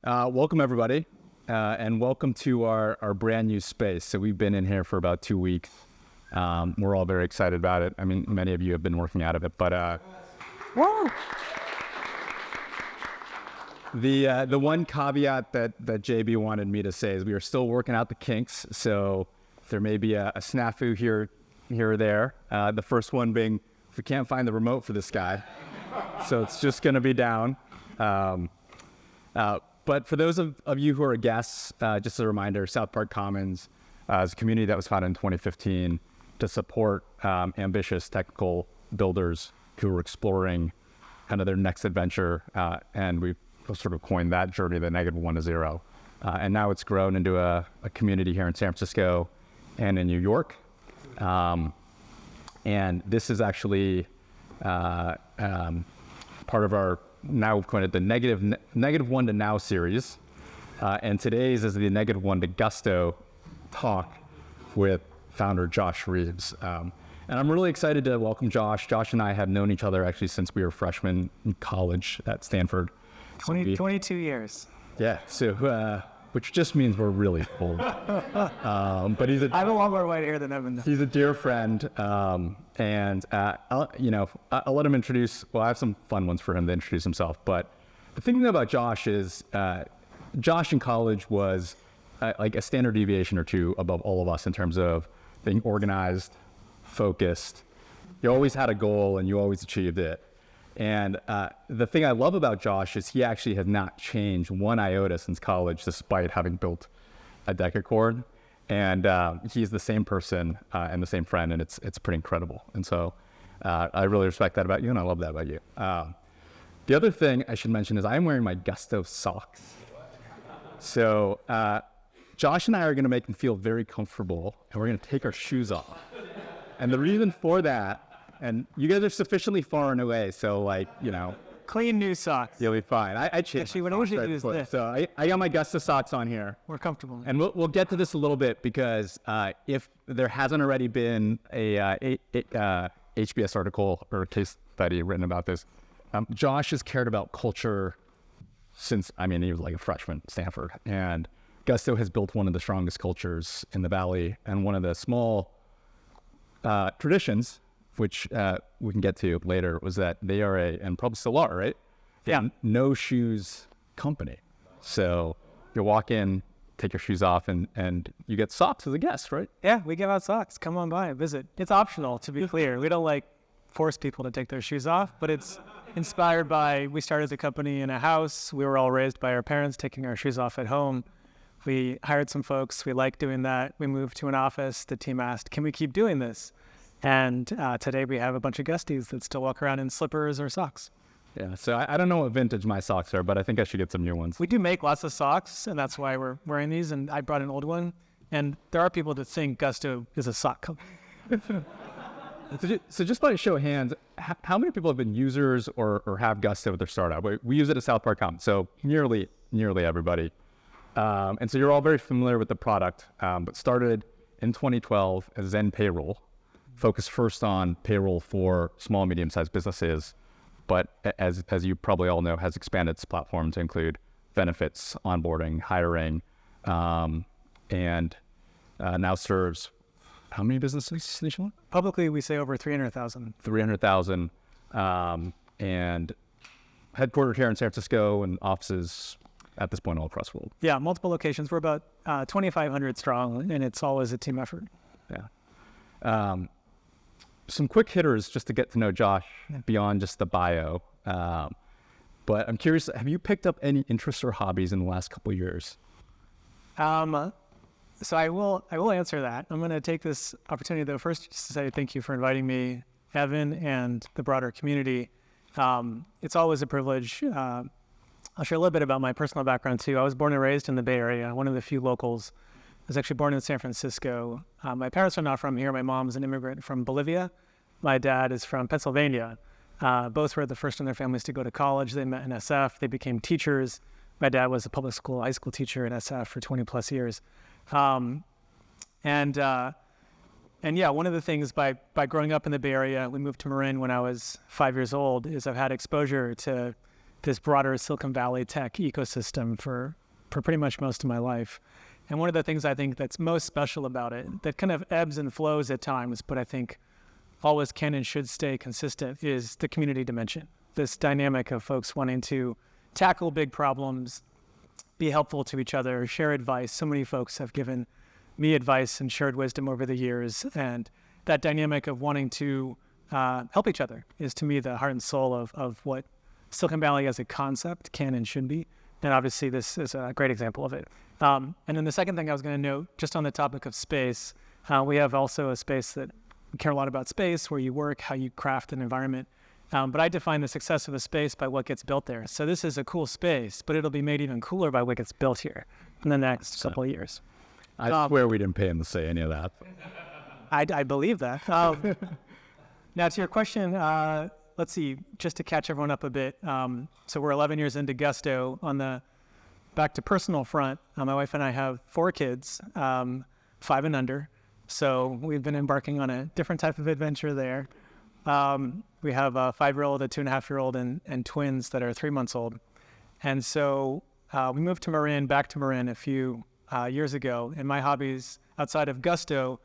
Welcome, everybody, and welcome to our brand new space. So we've been in here for about 2 weeks. We're all very excited about it. I mean, many of you have been working out of it, but the one caveat that JB wanted me to say is we are still working out the kinks. So there may be a snafu here or there. The first one being, if we can't find the remote for this guy, so it's just going to be down. But for those of you who are guests, just a reminder, South Park Commons is a community that was founded in 2015 to support ambitious technical builders who are exploring kind of their next adventure. And we've sort of coined that journey the -1 to 0. And now it's grown into a community here in San Francisco and in New York. And this is actually part of our, now we've coined it the -1 to now series. And today's is the -1 to Gusto talk with founder Josh Reeves. And I'm really excited to welcome Josh. Josh and I have known each other actually since we were freshmen in college at Stanford. 22 years. Yeah, so which just means we're really old. But I have a lot more white hair than Evan. He's a dear friend, and I'll let him introduce. Well, I have some fun ones for him to introduce himself. But the thing about Josh is, Josh in college was like a standard deviation or two above all of us in terms of being organized, focused. You always had a goal, and you always achieved it. And the thing I love about Josh is he actually has not changed one iota since college, despite having built a decacorn. And he's the same person and the same friend, and it's pretty incredible. And so I really respect that about you, and I love that about you. The other thing I should mention is I'm wearing my Gusto socks. So Josh and I are going to make him feel very comfortable, and we're going to take our shoes off. And the reason for that, and you guys are sufficiently far and away, so Clean new socks. You'll be fine. I changed. Actually, what I want you to do is this. So I got my Gusto socks on here. We're comfortable. And we'll get to this a little bit because if there hasn't already been a HBS article or a case study written about this, Josh has cared about culture since, he was like a freshman at Stanford. And Gusto has built one of the strongest cultures in the Valley, and one of the small traditions, which we can get to later, was that they are and probably still are, right? Yeah. No shoes company. So you walk in, take your shoes off, and you get socks as a guest, right? Yeah, we give out socks. Come on by, visit. It's optional, to be clear. We don't force people to take their shoes off, but it's inspired by, we started the company in a house. We were all raised by our parents taking our shoes off at home. We hired some folks. We liked doing that. We moved to an office. The team asked, can we keep doing this? And today we have a bunch of guesties that still walk around in slippers or socks. Yeah, so I don't know what vintage my socks are, but I think I should get some new ones. We do make lots of socks, and that's why we're wearing these, and I brought an old one. And there are people that think Gusto is a sock company. So just by a show of hands, how many people have been users or have Gusto at their startup? We use it at South Park Commons, so nearly everybody. And so you're all very familiar with the product, but started in 2012 as Zen Payroll, focused first on payroll for small, medium-sized businesses, but as you probably all know, has expanded its platform to include benefits, onboarding, hiring, and now serves how many businesses nationwide? Publicly, we say over 300,000. 300,000, and headquartered here in San Francisco and offices at this point all across the world. Yeah, multiple locations. We're about 2,500 strong, and it's always a team effort. Yeah. Some quick hitters just to get to know Josh beyond just the bio. But I'm curious, have you picked up any interests or hobbies in the last couple of years? So I will answer that. I'm going to take this opportunity, though, first just to say thank you for inviting me, Evan, and the broader community. It's always a privilege. I'll share a little bit about my personal background, too. I was born and raised in the Bay Area, one of the few locals. I was actually born in San Francisco. My parents are not from here. My mom's an immigrant from Bolivia. My dad is from Pennsylvania. Both were the first in their families to go to college. They met in SF. They became teachers. My dad was a public school, high school teacher in SF for 20 plus years. And yeah, one of the things by growing up in the Bay Area, we moved to Marin when I was 5 years old, is I've had exposure to this broader Silicon Valley tech ecosystem for pretty much most of my life. And one of the things I think that's most special about it, that kind of ebbs and flows at times, but I think always can and should stay consistent, is the community dimension. This dynamic of folks wanting to tackle big problems, be helpful to each other, share advice. So many folks have given me advice and shared wisdom over the years. And that dynamic of wanting to help each other is, to me, the heart and soul of what Silicon Valley as a concept can and should be. And obviously, this is a great example of it. And then the second thing I was going to note, just on the topic of space, we have also a space that we care a lot about space, where you work, how you craft an environment. But I define the success of a space by what gets built there. So this is a cool space, but it'll be made even cooler by what gets built here in the next couple of years. I swear we didn't pay him to say any of that. I believe that. Now, to your question, let's see, just to catch everyone up a bit. So we're 11 years into Gusto. On the back to personal front, my wife and I have 4 kids, 5 and under. So we've been embarking on a different type of adventure there. We have a 5-year-old, a 2.5-year-old, and twins that are 3 months old. And so we moved to back to Marin a few years ago. And my hobbies outside of Gusto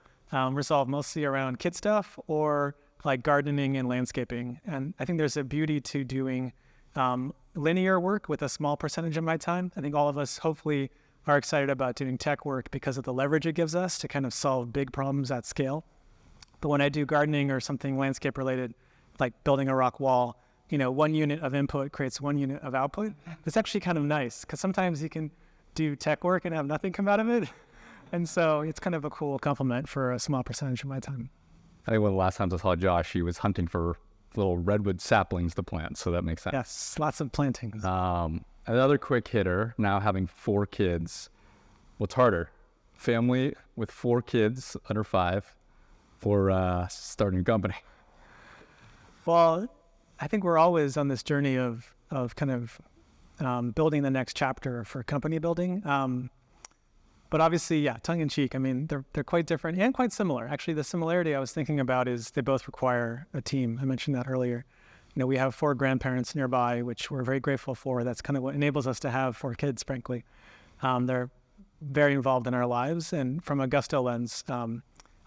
resolve mostly around kid stuff or like gardening and landscaping. And I think there's a beauty to doing linear work with a small percentage of my time. I think all of us hopefully are excited about doing tech work because of the leverage it gives us to kind of solve big problems at scale. But when I do gardening or something landscape related, like building a rock wall, 1 unit of input creates 1 unit of output. It's actually kind of nice because sometimes you can do tech work and have nothing come out of it. And so it's kind of a cool compliment for a small percentage of my time. I think one of the last times I saw Josh, he was hunting for little redwood saplings to plant, so that makes sense. Yes, lots of plantings. Another quick hitter, now having 4 kids. What's harder, family with 4 kids under 5 or starting a company? Well, I think we're always on this journey of kind of building the next chapter for company building. But obviously, yeah, tongue in cheek. I mean, they're quite different and quite similar. Actually, the similarity I was thinking about is they both require a team. I mentioned that earlier. We have 4 grandparents nearby, which we're very grateful for. That's kind of what enables us to have 4 kids, frankly. They're very involved in our lives. And from a Gusto lens, I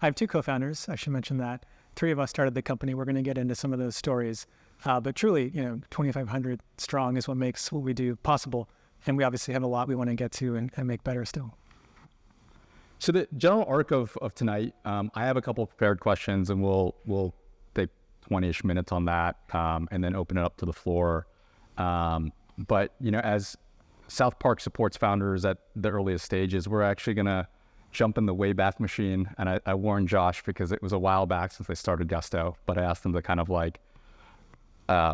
have 2 co-founders. I should mention that. 3 of us started the company. We're going to get into some of those stories. But truly, 2,500 strong is what makes what we do possible. And we obviously have a lot we want to get to and make better still. So the general arc of tonight, I have a couple of prepared questions, and we'll take 20-ish minutes on that, and then open it up to the floor. But as South Park supports founders at the earliest stages, we're actually gonna jump in the Wayback Machine. And I warned Josh because it was a while back since they started Gusto, but I asked him to kind of like try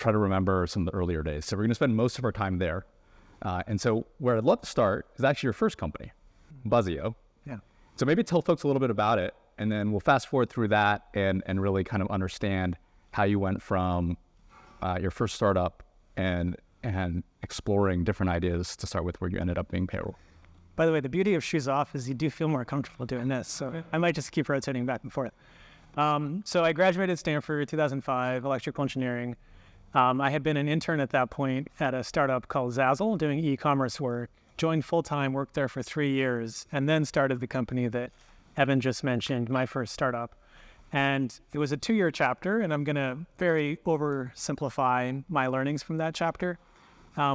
to remember some of the earlier days. So we're gonna spend most of our time there. And so where I'd love to start is actually your first company, Buzzio. Yeah. So maybe tell folks a little bit about it, and then we'll fast forward through that and really kind of understand how you went from your first startup and exploring different ideas to start with, where you ended up being payroll. By the way, the beauty of shoes off is you do feel more comfortable doing this. So I might just keep rotating back and forth. So I graduated Stanford 2005, electrical engineering. I had been an intern at that point at a startup called Zazzle doing e-commerce work, joined full-time, worked there for 3 years, and then started the company that Evan just mentioned, my first startup. And it was a 2-year chapter, and I'm going to very oversimplify my learnings from that chapter.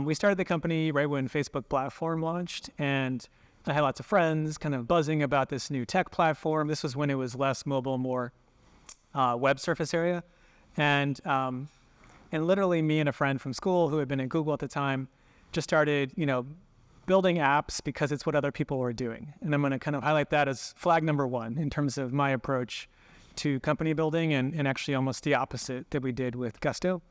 We started the company right when Facebook platform launched, and I had lots of friends kind of buzzing about this new tech platform. This was when it was less mobile, more web surface area. And literally me and a friend from school who had been at Google at the time just started, building apps because it's what other people were doing. And I'm going to kind of highlight that as flag number 1 in terms of my approach to company building, and actually almost the opposite that we did with Gusto.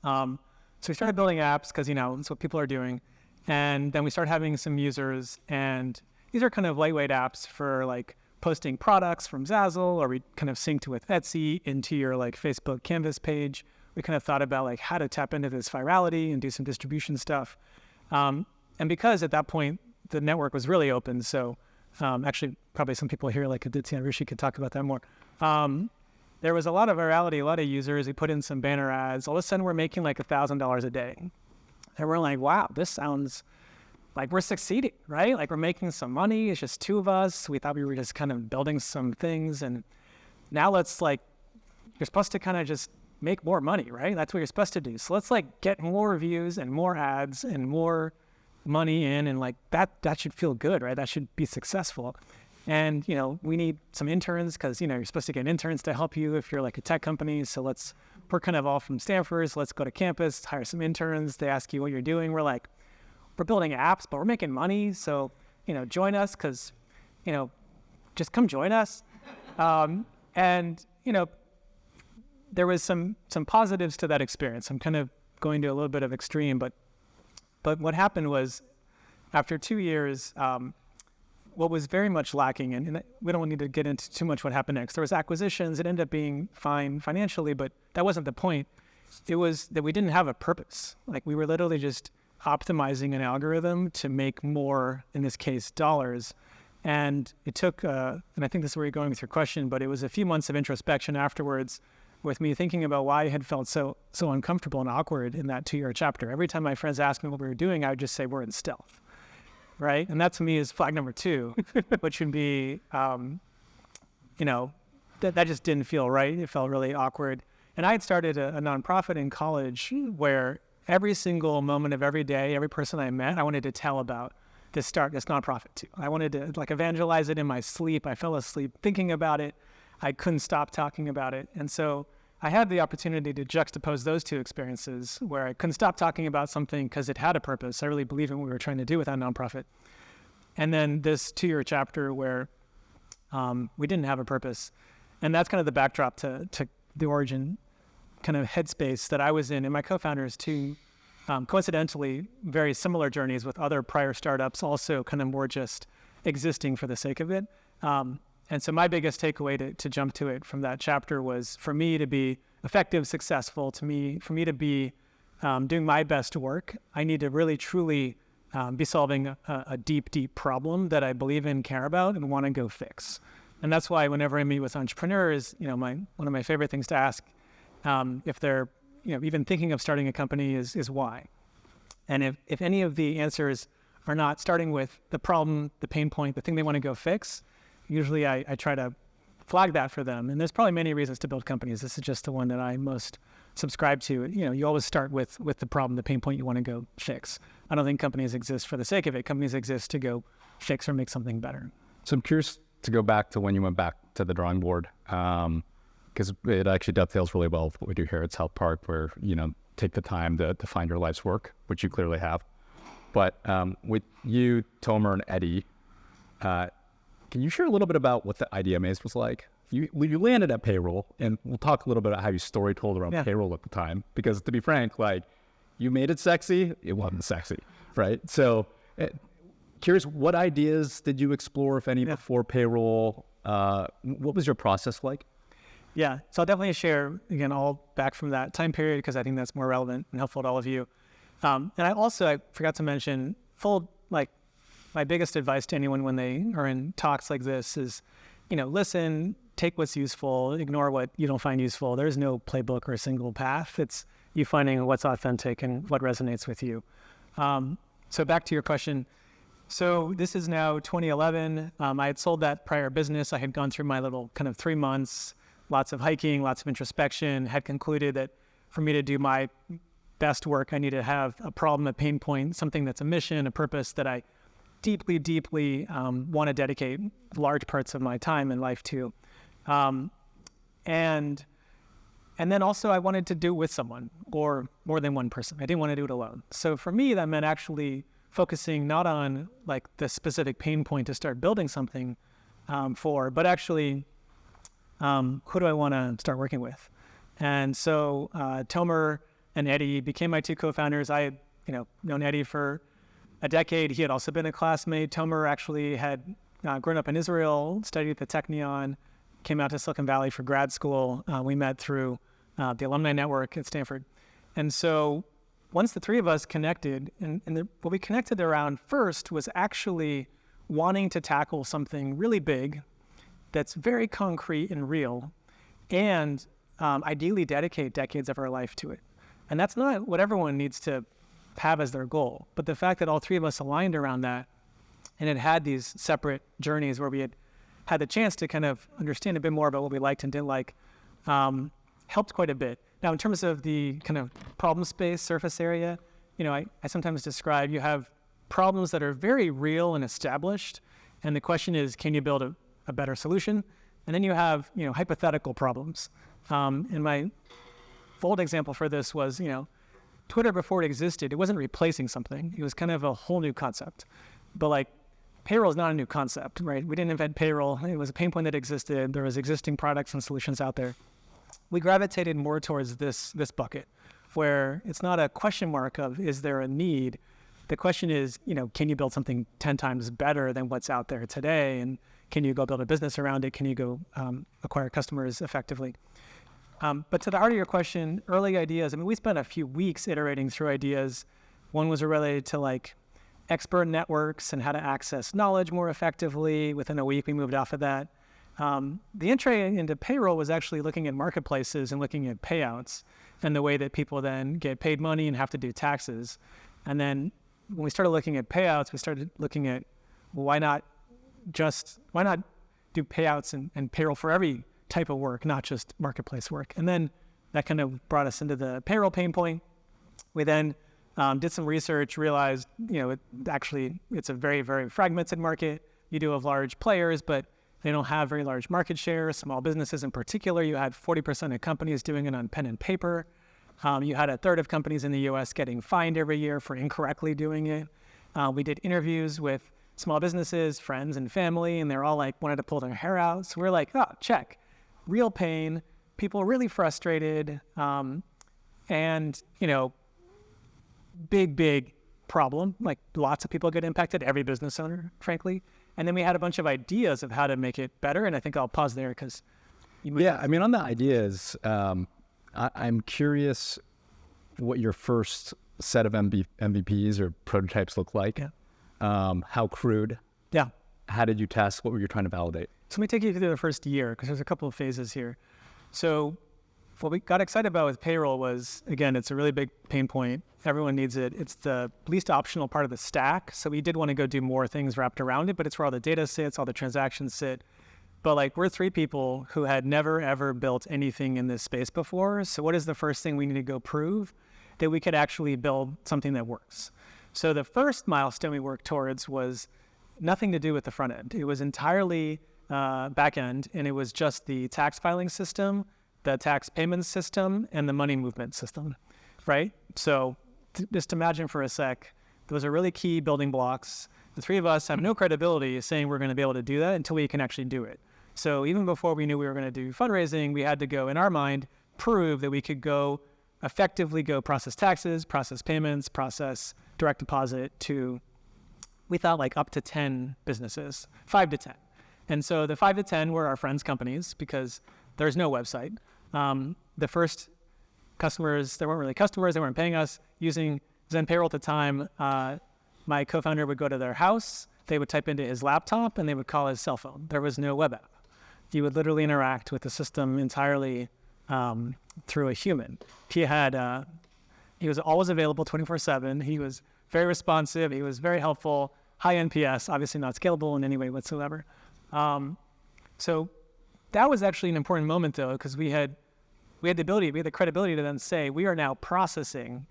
So we started building apps because, it's what people are doing. And then we started having some users, and these are kind of lightweight apps for like posting products from Zazzle, or we kind of synced with Etsy into your like Facebook Canvas page. We kind of thought about like how to tap into this virality and do some distribution stuff. And because at that point, the network was really open. So actually probably some people here like Aditya and Rishi could talk about that more. there was a lot of virality, a lot of users. We put in some banner ads. All of a sudden, we're making like $1,000 a day. And we're like, wow, this sounds like we're succeeding, right? Like we're making some money. It's just two of us. We thought we were just kind of building some things. And now let's like, you're supposed to kind of just make more money, right? That's what you're supposed to do. So let's like get more reviews and more ads and more money in. And like that should feel good, right? That should be successful. And, we need some interns because, you're supposed to get interns to help you if you're like a tech company. So we're kind of all from Stanford. So let's go to campus, hire some interns. They ask you what you're doing. We're like, we're building apps, but we're making money. So, join us because, just come join us. And there was some positives to that experience. I'm kind of going to a little bit of extreme, but what happened was after 2 years, what was very much lacking, and we don't need to get into too much what happened next. There was acquisitions. It ended up being fine financially, but that wasn't the point. It was that we didn't have a purpose. Like we were literally just optimizing an algorithm to make more, in this case, dollars. And it took, and I think this is where you're going with your question, but it was a few months of introspection afterwards with me thinking about why I had felt so uncomfortable and awkward in that 2-year chapter. Every time my friends asked me what we were doing, I would just say we're in stealth. Right? And that to me is flag number 2, which would be, that just didn't feel right. It felt really awkward. And I had started a nonprofit in college where every single moment of every day, every person I met, I wanted to tell about this nonprofit too. I wanted to like evangelize it in my sleep. I fell asleep thinking about it. I couldn't stop talking about it. And so I had the opportunity to juxtapose those two experiences where I couldn't stop talking about something because it had a purpose. I really believe in what we were trying to do with that nonprofit. And then this 2-year chapter where we didn't have a purpose. And that's kind of the backdrop to the origin kind of headspace that I was in. And my co-founders too, coincidentally, very similar journeys with other prior startups, also kind of more just existing for the sake of it. And so my biggest takeaway to jump to it from that chapter was for me to be effective, successful, for me to be doing my best work, I need to really, truly be solving a deep, deep problem that I believe in, care about, and want to go fix. And that's why whenever I meet with entrepreneurs, one of my favorite things to ask if they're even thinking of starting a company is why. And if any of the answers are not starting with the problem, the pain point, the thing they want to go fix, usually I try to flag that for them. And there's probably many reasons to build companies. This is just the one that I most subscribe to. You always start with the problem, the pain point you want to go fix. I don't think companies exist for the sake of it. Companies exist to go fix or make something better. So I'm curious to go back to when you went back to the drawing board, because it actually dovetails really well with what we do here at South Park, where, take the time to find your life's work, which you clearly have. But with you, Tomer, and Eddie, can you share a little bit about what the idea maze was like? You landed at payroll, and we'll talk a little bit about how you story told around payroll at the time, because to be frank, like you made it sexy, it wasn't sexy, right? So curious, what ideas did you explore, if any, before payroll? What was your process like? Yeah, so I'll definitely share, again, all back from that time period, because I think that's more relevant and helpful to all of you. And I forgot to mention, my biggest advice to anyone when they are in talks like this is, listen, take what's useful, ignore what you don't find useful. There's no playbook or a single path. It's you finding what's authentic and what resonates with you. So back to your question. So this is now 2011. I had sold that prior business. I had gone through my little kind of 3 months, lots of hiking, lots of introspection, had concluded that for me to do my best work, I need to have a problem, a pain point, something that's a mission, a purpose that I deeply, deeply want to dedicate large parts of my time and life to. And then also I wanted to do it with someone or more than one person. I didn't want to do it alone. So for me, that meant actually focusing not on like the specific pain point to start building something for, but actually who do I want to start working with? And so Tomer and Eddie became my 2 co-founders. I had known Eddie for a decade. He had also been a classmate. Tomer actually had grown up in Israel, studied at the Technion, came out to Silicon Valley for grad school. We met through the alumni network at Stanford. And so once the 3 of us connected, what we connected around first was actually wanting to tackle something really big that's very concrete and real, and ideally dedicate decades of our life to it. And that's not what everyone needs to have as their goal. But the fact that all three of us aligned around that and had these separate journeys where we had the chance to kind of understand a bit more about what we liked and didn't like helped quite a bit. Now, in terms of the kind of problem space surface area, I sometimes describe you have problems that are very real and established. And the question is, can you build a better solution? And then you have, hypothetical problems. And my old example for this was, Twitter before it existed, it wasn't replacing something. It was kind of a whole new concept. But payroll is not a new concept, right? We didn't invent payroll. It was a pain point that existed. There was existing products and solutions out there. We gravitated more towards this bucket, where it's not a question mark of, is there a need? The question is, can you build something 10 times better than what's out there today? And can you go build a business around it? Can you go acquire customers effectively? But to the heart of your question, early ideas, we spent a few weeks iterating through ideas. One was related to expert networks and how to access knowledge more effectively. Within a week, we moved off of that. The entry into payroll was actually looking at marketplaces and looking at payouts and the way that people then get paid money and have to do taxes. And then when we started looking at payouts, we started looking at, why not do payouts and payroll for every type of work, not just marketplace work. And then that kind of brought us into the payroll pain point. We then did some research, realized, it's a very, very fragmented market. You do have large players, but they don't have very large market share. Small businesses in particular, you had 40% of companies doing it on pen and paper. You had a third of companies in the US getting fined every year for incorrectly doing it. We did interviews with small businesses, friends and family, and they're all wanted to pull their hair out. So we're oh, check. Real pain, people really frustrated, and, big problem. Lots of people get impacted, every business owner, frankly. And then we had a bunch of ideas of how to make it better. And I think I'll pause there because on the ideas, I'm curious what your first set of MVPs or prototypes look like. Yeah. How crude? Yeah. How did you test? What were you trying to validate? So let me take you through the first year because there's a couple of phases here. So what we got excited about with payroll was, again, it's a really big pain point. Everyone needs it. It's the least optional part of the stack. So we did want to go do more things wrapped around it, but it's where all the data sits, all the transactions sit. But we're three people who had never, ever built anything in this space before. So what is the first thing we need to go prove? That we could actually build something that works. So the first milestone we worked towards was nothing to do with the front end. It was entirely back end, and it was just the tax filing system, the tax payment system, and the money movement system, right? So just imagine for a sec, those are really key building blocks. The three of us have no credibility saying we're going to be able to do that until we can actually do it. So even before we knew we were going to do fundraising, we had to go, in our mind, prove that we could effectively process taxes, process payments, process direct deposit to, we thought up to 10 businesses, 5 to 10. And so the 5 to 10 were our friends' companies because there's no website. The first customers, they weren't really customers, they weren't paying us. Using Zen Payroll at the time, my co-founder would go to their house, they would type into his laptop, and they would call his cell phone. There was no web app. You would literally interact with the system entirely through a human. He was always available 24/7. He was very responsive. He was very helpful, high NPS, obviously not scalable in any way whatsoever. So that was actually an important moment though, because we had the credibility to then say, we are now processing,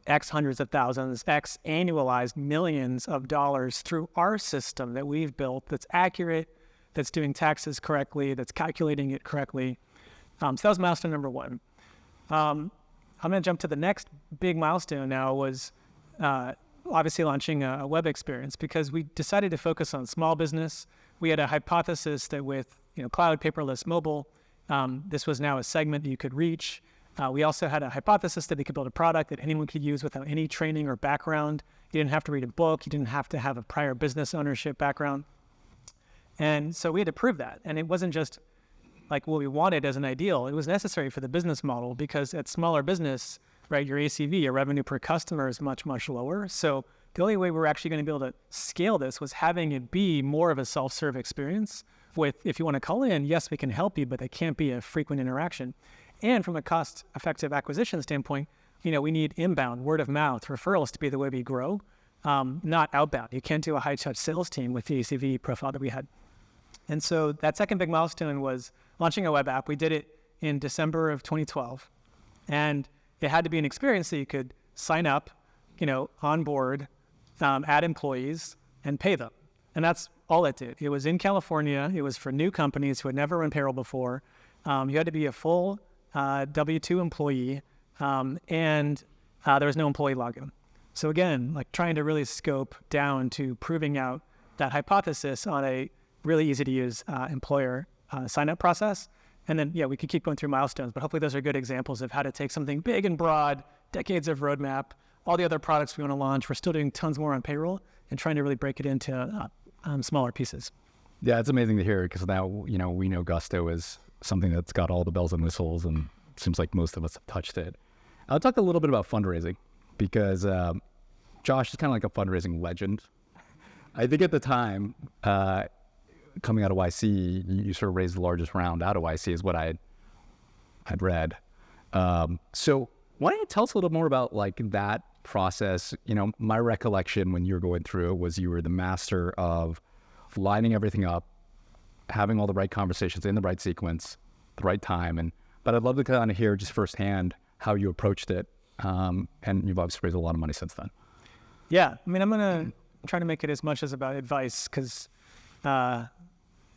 X hundreds of thousands, X annualized millions of dollars through our system that we've built that's accurate, that's doing taxes correctly, that's calculating it correctly. So that was milestone number one. I'm going to jump to the next big milestone now was obviously launching a web experience because we decided to focus on small business. We had a hypothesis that with cloud, paperless, mobile, this was now a segment that you could reach. We also had a hypothesis that we could build a product that anyone could use without any training or background. You didn't have to read a book. You didn't have to have a prior business ownership background. And so we had to prove that. And it wasn't just what we wanted as an ideal. It was necessary for the business model because at smaller business, right, your ACV, your revenue per customer is much, much lower. So the only way we're actually going to be able to scale this was having it be more of a self-serve experience with, if you want to call in, yes, we can help you, but they can't be a frequent interaction. And from a cost-effective acquisition standpoint, we need inbound, word of mouth, referrals to be the way we grow, not outbound. You can't do a high-touch sales team with the ACV profile that we had. And so that second big milestone was launching a web app. We did it in December of 2012. And it had to be an experience that you could sign up, onboard, add employees, and pay them. And that's all it did. It was in California. It was for new companies who had never run payroll before. You had to be a full W-2 employee, and there was no employee login. So again, like trying to really scope down to proving out that hypothesis on a really easy to use employer sign-up process. And then, we could keep going through milestones, but hopefully those are good examples of how to take something big and broad, decades of roadmap, all the other products we want to launch. We're still doing tons more on payroll and trying to really break it into smaller pieces. Yeah, it's amazing to hear because now, we know Gusto is something that's got all the bells and whistles, and it seems like most of us have touched it. I'll talk a little bit about fundraising because Josh is kind of like a fundraising legend. I think at the time, coming out of YC, you sort of raised the largest round out of YC is what I'd read. So why don't you tell us a little more about like that process? My recollection when you were going through it was you were the master of lining everything up, having all the right conversations in the right sequence, the right time. But I'd love to kind of hear just firsthand how you approached it. And you've obviously raised a lot of money since then. Yeah. I mean, I'm going to try to make it as much as about advice because I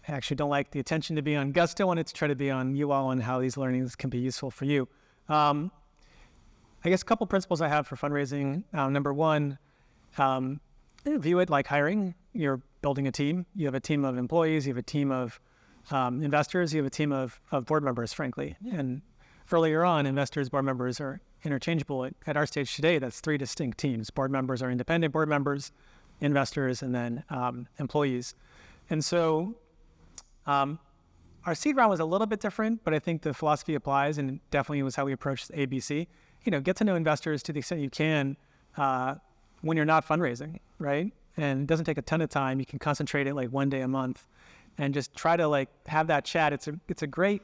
actually don't like the attention to be on Gusto. I want it to try to be on you all and how these learnings can be useful for you. I guess a couple principles I have for fundraising. Number one, view it like hiring. You're building a team. You have a team of employees. You have a team of investors. You have a team of board members, frankly. And earlier on, investors, board members are interchangeable. At our stage today, that's 3 distinct teams. Board members are independent board members, investors, and then employees. And so our seed round was a little bit different, but I think the philosophy applies, and it definitely was how we approached ABC. Get to know investors to the extent you can when you're not fundraising, right? And it doesn't take a ton of time. You can concentrate it like one day a month and just try to like have that chat. It's a great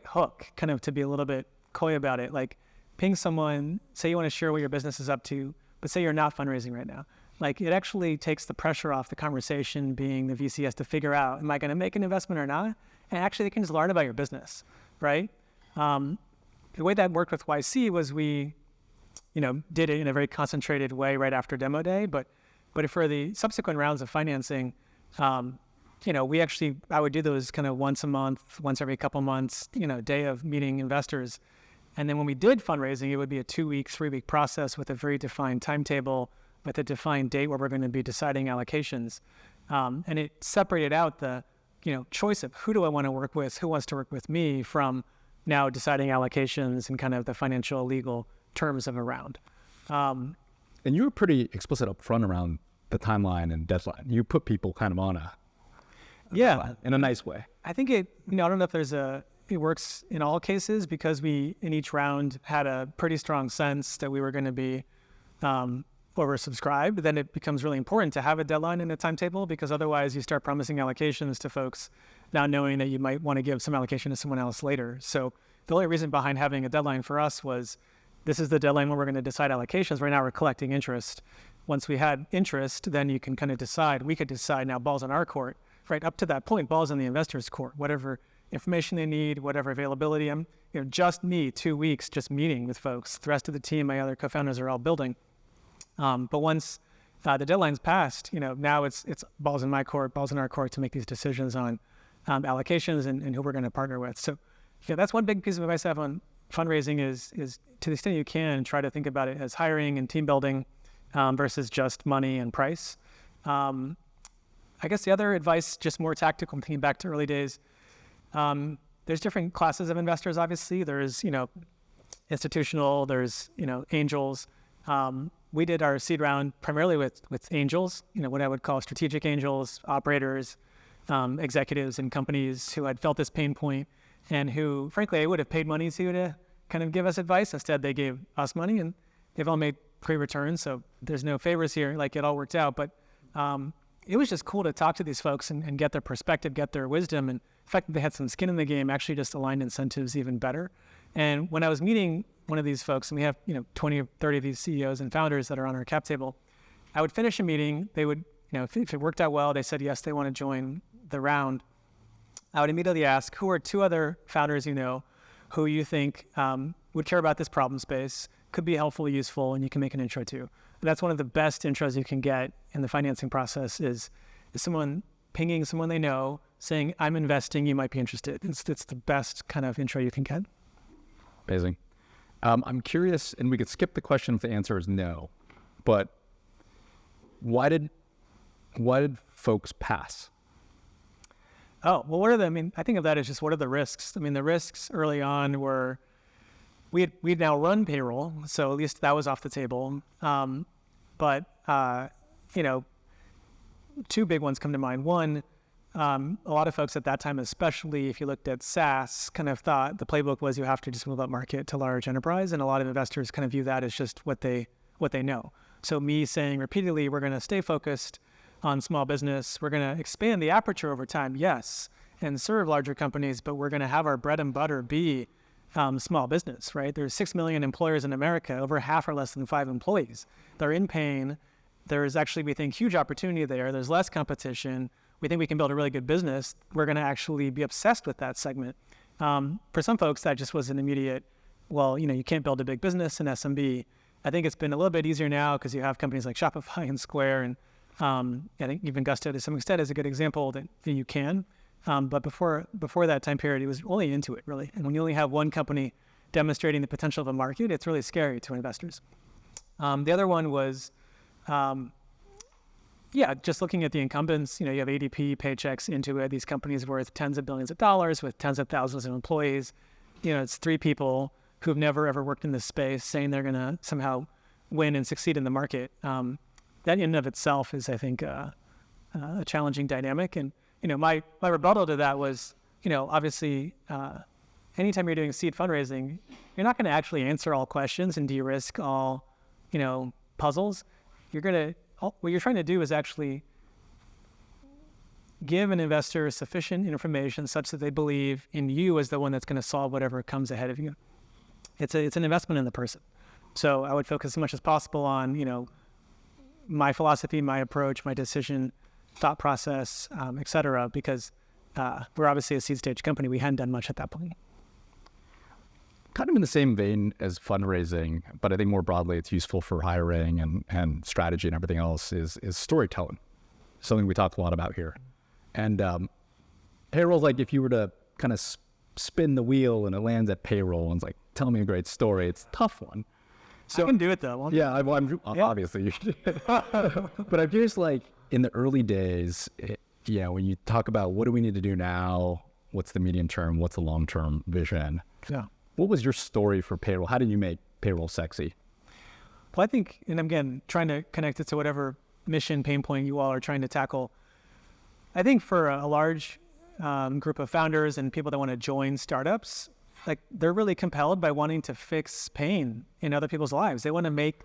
hook kind of to be a little bit coy about it. Like ping someone, say you want to share what your business is up to, but say you're not fundraising right now. Like it actually takes the pressure off the conversation being the VC has to figure out, am I going to make an investment or not? And actually they can just learn about your business, right? The way that worked with YC was we, did it in a very concentrated way right after demo day. But for the subsequent rounds of financing, I would do those kind of once a month, once every couple months, day of meeting investors. And then when we did fundraising, it would be a 2-week, 3-week process with a very defined timetable, with a defined date where we're going to be deciding allocations. And it separated out the, choice of who do I want to work with, who wants to work with me from now deciding allocations and kind of the financial legal terms of a round. And you were pretty explicit up front around the timeline and deadline. You put people kind of on in a nice way. I think I don't know if it works in all cases because we, in each round, had a pretty strong sense that we were going to be oversubscribed. Then it becomes really important to have a deadline and a timetable because otherwise you start promising allocations to folks now knowing that you might want to give some allocation to someone else later. So the only reason behind having a deadline for us was this is the deadline when we're going to decide allocations. Right now we're collecting interest. Once we had interest, then you can kind of decide. We could decide now ball's on our court. Right up to that point, ball's on the investor's court. Whatever information they need, whatever availability. Just me, 2 weeks, just meeting with folks. The rest of the team, my other co-founders are all building. But once the deadline's passed, now it's balls in my court, balls in our court to make these decisions on allocations and who we're going to partner with. So that's one big piece of advice I have on fundraising is to the extent you can, try to think about it as hiring and team building versus just money and price. I guess the other advice, just more tactical, thinking back to early days, there's different classes of investors, obviously. There's, institutional, there's, angels. We did our seed round primarily with angels, what I would call strategic angels, operators, executives in companies who had felt this pain point and who, frankly, I would have paid money to kind of give us advice. Instead, they gave us money and they've all made great returns. So there's no favors here, like it all worked out. But it was just cool to talk to these folks and get their perspective, get their wisdom. And the fact that they had some skin in the game actually just aligned incentives even better. And when I was meeting one of these folks, and we have 20 or 30 of these CEOs and founders that are on our cap table, I would finish a meeting. They would, if it worked out well, they said yes, they want to join the round. I would immediately ask, who are 2 other founders who you think would care about this problem space, could be helpful, useful, and you can make an intro to. And that's one of the best intros you can get in the financing process is someone pinging someone they know, saying, I'm investing, you might be interested. It's the best kind of intro you can get. Amazing. I'm curious, and we could skip the question if the answer is no, but why did folks pass? Oh, well, I think of that as just what are the risks? The risks early on were we'd now run payroll, so at least that was off the table. But 2 big ones come to mind. One, a lot of folks at that time, especially if you looked at SaaS, kind of thought the playbook was you have to just move up market to large enterprise, and a lot of investors kind of view that as just what they know. So me saying repeatedly, we're going to stay focused on small business. We're going to expand the aperture over time, yes, and serve larger companies, but we're going to have our bread and butter be small business, right? There's 6 million employers in America. Over half are less than 5 employees. They're in pain. There's actually, we think, huge opportunity there. There's less competition. We think we can build a really good business. We're going to actually be obsessed with that segment. For some folks, that just was an immediate, you can't build a big business in SMB. I think it's been a little bit easier now because you have companies like Shopify and Square, and I think even Gusto to some extent is a good example that you can. But before that time period, it was only Intuit, really. And when you only have one company demonstrating the potential of a market, it's really scary to investors. The other one was, just looking at the incumbents. You have ADP, Paychex, Intuit, these companies worth tens of billions of dollars with tens of thousands of employees. It's 3 people who've never ever worked in this space saying they're going to somehow win and succeed in the market. That in and of itself is, I think, a challenging dynamic. And my rebuttal to that was, obviously, anytime you're doing seed fundraising, you're not going to actually answer all questions and de-risk all, puzzles. What you're trying to do is actually give an investor sufficient information such that they believe in you as the one that's going to solve whatever comes ahead of you. It's an investment in the person. So I would focus as much as possible on, my philosophy, my approach, my decision, thought process, et cetera, because we're obviously a seed stage company. We hadn't done much at that point. Kind of in the same vein as fundraising, but I think more broadly it's useful for hiring and strategy and everything else is storytelling. Something we talk a lot about here. And payroll's like if you were to kind of spin the wheel and it lands at payroll and it's like, tell me a great story. It's a tough one. So I can do it though. Obviously you should. But I'm curious, like in the early days, when you talk about what do we need to do now, what's the medium term, what's the long term vision? Yeah. What was your story for payroll? How did you make payroll sexy? Well, I think, and again, trying to connect it to whatever mission, pain point you all are trying to tackle. I think for a large group of founders and people that want to join startups, like they're really compelled by wanting to fix pain in other people's lives. They want to make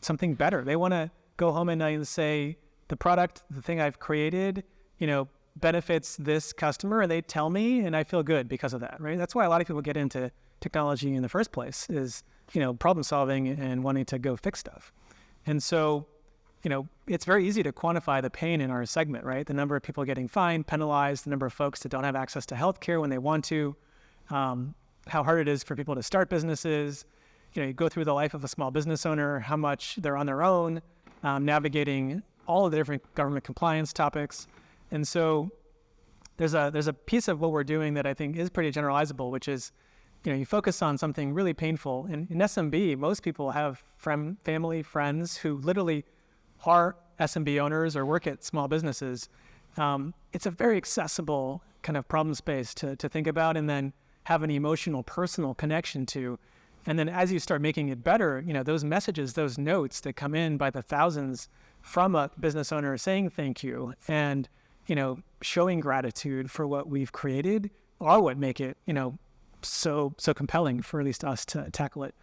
something better. They want to go home at night and say, the product, the thing I've created, benefits this customer, and they tell me, and I feel good because of that, right? That's why a lot of people get into technology in the first place is, problem solving and wanting to go fix stuff. And so, it's very easy to quantify the pain in our segment, right? The number of people getting fined, penalized, the number of folks that don't have access to healthcare when they want to, how hard it is for people to start businesses. You go through the life of a small business owner, how much they're on their own, navigating all of the different government compliance topics. And so there's a piece of what we're doing that I think is pretty generalizable, which is, you focus on something really painful. And in SMB, most people have family, friends who literally are SMB owners or work at small businesses. It's a very accessible kind of problem space to think about and then have an emotional, personal connection to. And then as you start making it better, those messages, those notes that come in by the thousands from a business owner saying thank you and showing gratitude for what we've created are what make it, so compelling for at least us to tackle it.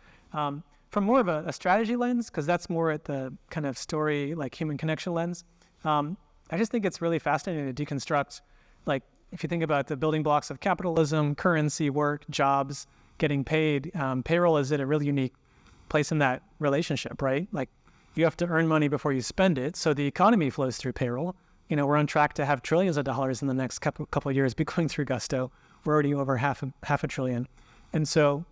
From more of a strategy lens, because that's more at the kind of story, like human connection lens, I just think it's really fascinating to deconstruct, like, if you think about the building blocks of capitalism, currency, work, jobs, getting paid, payroll is at a really unique place in that relationship, right? Like, you have to earn money before you spend it. So the economy flows through payroll. We're on track to have trillions of dollars in the next couple of years be going through Gusto. We're already over half a trillion. And so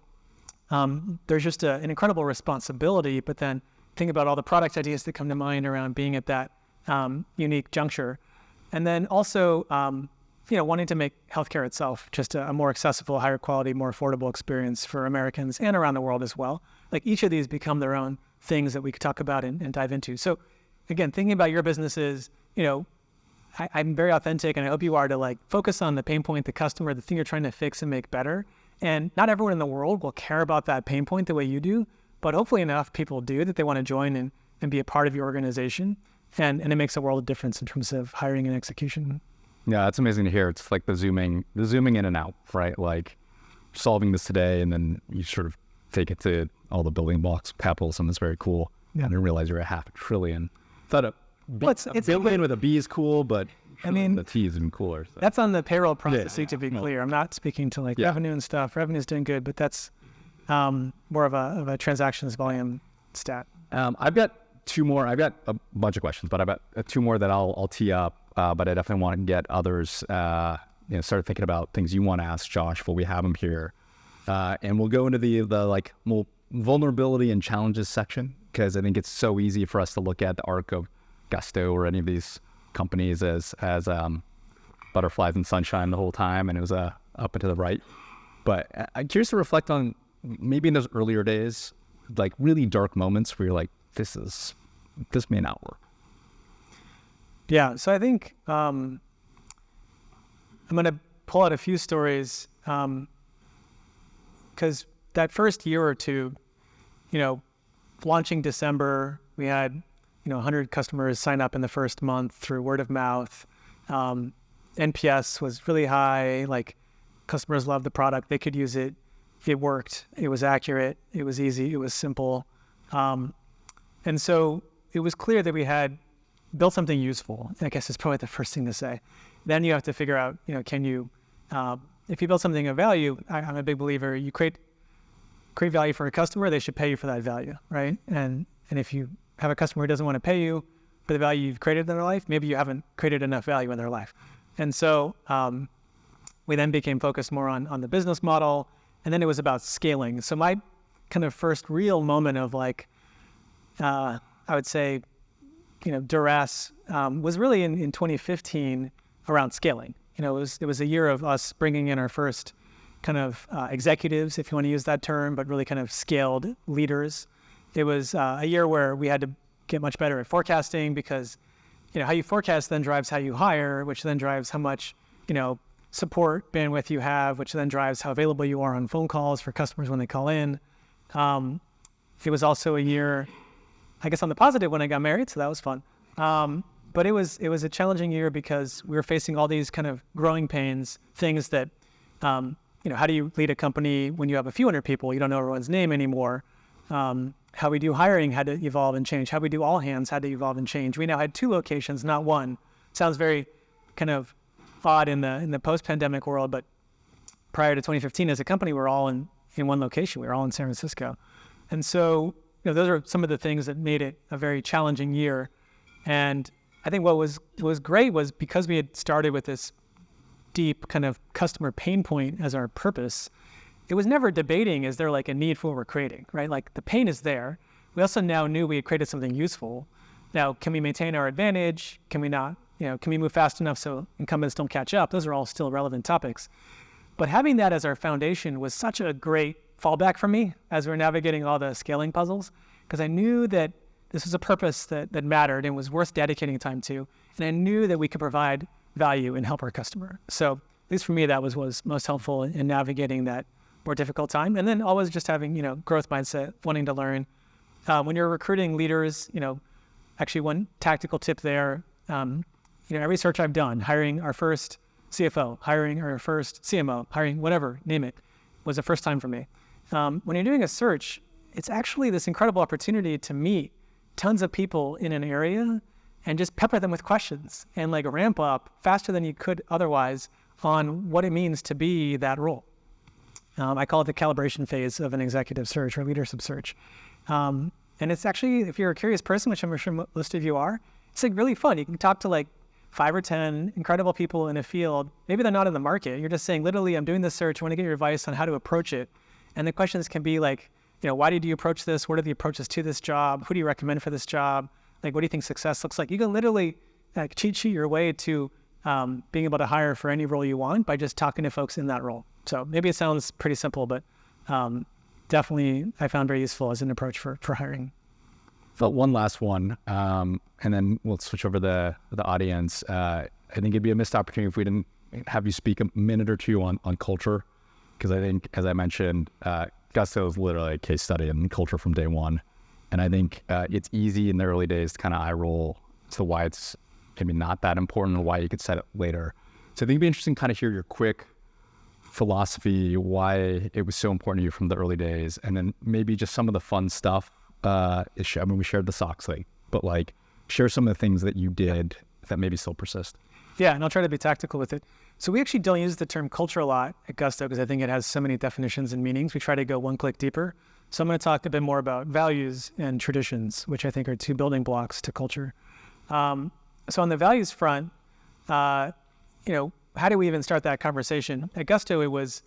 there's just an incredible responsibility, but then think about all the product ideas that come to mind around being at that unique juncture. And then also, wanting to make healthcare itself just a more accessible, higher quality, more affordable experience for Americans and around the world as well. Like, each of these become their own things that we could talk about and dive into. So again, thinking about your businesses, I'm very authentic, and I hope you are, to like focus on the pain point, the customer, the thing you're trying to fix and make better. And not everyone in the world will care about that pain point the way you do, but hopefully enough people do that they want to join and be a part of your organization. And it makes a world of difference in terms of hiring and execution. Yeah, it's amazing to hear. It's like the zooming in and out, right? Like solving this today, and then you sort of take it to all the building blocks. Capitalism is very cool. Yeah. I didn't realize you're at $500 billion. Thought a billion with a B is cool, but the T is even cooler. So. That's on the payroll processing, to be clear. I'm not speaking to revenue and stuff. Revenue's doing good, but that's more of a transactions volume stat. I've got two more. I've got a bunch of questions, but I've got two more that I'll tee up. But I definitely want to get others, start thinking about things you want to ask Josh while we have him here. And we'll go into the like vulnerability and challenges section, because I think it's so easy for us to look at the arc of Gusto or any of these companies as butterflies and sunshine the whole time, and it was up and to the right. But I'm curious to reflect on maybe in those earlier days, like really dark moments where you're like, this may not work. Yeah, so I think I'm going to pull out a few stories, because that first year or two, launching December, we had 100 customers sign up in the first month through word of mouth. NPS was really high. Like, customers loved the product. They could use it. It worked. It was accurate. It was easy. It was simple. And so it was clear that we had built something useful. I guess is probably the first thing to say. Then you have to figure out, can you, if you build something of value, I'm a big believer, you create value for a customer, they should pay you for that value, right? And if you have a customer who doesn't want to pay you for the value you've created in their life, maybe you haven't created enough value in their life. And so we then became focused more on the business model, and then it was about scaling. So my kind of first real moment of like, I would say, duress was really in 2015 around scaling. It was a year of us bringing in our first kind of executives, if you want to use that term, but really kind of scaled leaders. It was a year where we had to get much better at forecasting, because how you forecast then drives how you hire, which then drives how much support bandwidth you have, which then drives how available you are on phone calls for customers when they call in. It was also a year, I guess on the positive, when I got married, so that was fun. But it was a challenging year because we were facing all these kind of growing pains, things that, how do you lead a company when you have a few hundred people? You don't know everyone's name anymore. How we do hiring had to evolve and change. How we do all hands had to evolve and change. We now had 2 locations, not 1. Sounds very kind of odd in the post-pandemic world, but prior to 2015, as a company, we're all in 1 location. We were all in San Francisco. And so, those are some of the things that made it a very challenging year. And I think what was great was because we had started with this deep kind of customer pain point as our purpose, it was never debating, is there like a need for what we're creating, right? Like, the pain is there. We also now knew we had created something useful. Now, can we maintain our advantage? Can we not, can we move fast enough so incumbents don't catch up? Those are all still relevant topics. But having that as our foundation was such a great fallback for me as we're navigating all the scaling puzzles, because I knew that this was a purpose that mattered and was worth dedicating time to. And I knew that we could provide value and help our customer. So at least for me, that was most helpful in navigating that more difficult time. And then always just having, growth mindset, wanting to learn. When you're recruiting leaders, actually one tactical tip there, every search I've done, hiring our first CFO, hiring our first CMO, hiring whatever, name it, was the first time for me. When you're doing a search, it's actually this incredible opportunity to meet tons of people in an area and just pepper them with questions and like ramp up faster than you could otherwise on what it means to be that role. I call it the calibration phase of an executive search or leadership search. And it's actually, if you're a curious person, which I'm sure most of you are, it's like really fun. You can talk to like 5 or 10 incredible people in a field. Maybe they're not in the market. You're just saying, literally, I'm doing this search. I want to get your advice on how to approach it. And the questions can be like, why did you approach this? What are the approaches to this job? Who do you recommend for this job? Like, what do you think success looks like? You can literally like cheat sheet your way to being able to hire for any role you want by just talking to folks in that role. So maybe it sounds pretty simple, but definitely I found very useful as an approach for hiring. So one last one, and then we'll switch over the audience. I think it'd be a missed opportunity if we didn't have you speak a minute or two on culture, because I think, as I mentioned, Gusto is literally a case study in culture from day one. And I think it's easy in the early days to kind of eye roll to why it's maybe not that important or why you could set it later. So I think it'd be interesting to kind of hear your quick philosophy, why it was so important to you from the early days, and then maybe just some of the fun stuff. We shared the socks thing, but like share some of the things that you did that maybe still persist. Yeah, and I'll try to be tactical with it. So we actually don't use the term culture a lot at Gusto because I think it has so many definitions and meanings. We try to go one click deeper. So I'm going to talk a bit more about values and traditions, which I think are 2 building blocks to culture. So on the values front, how do we even start that conversation? At Gusto, it was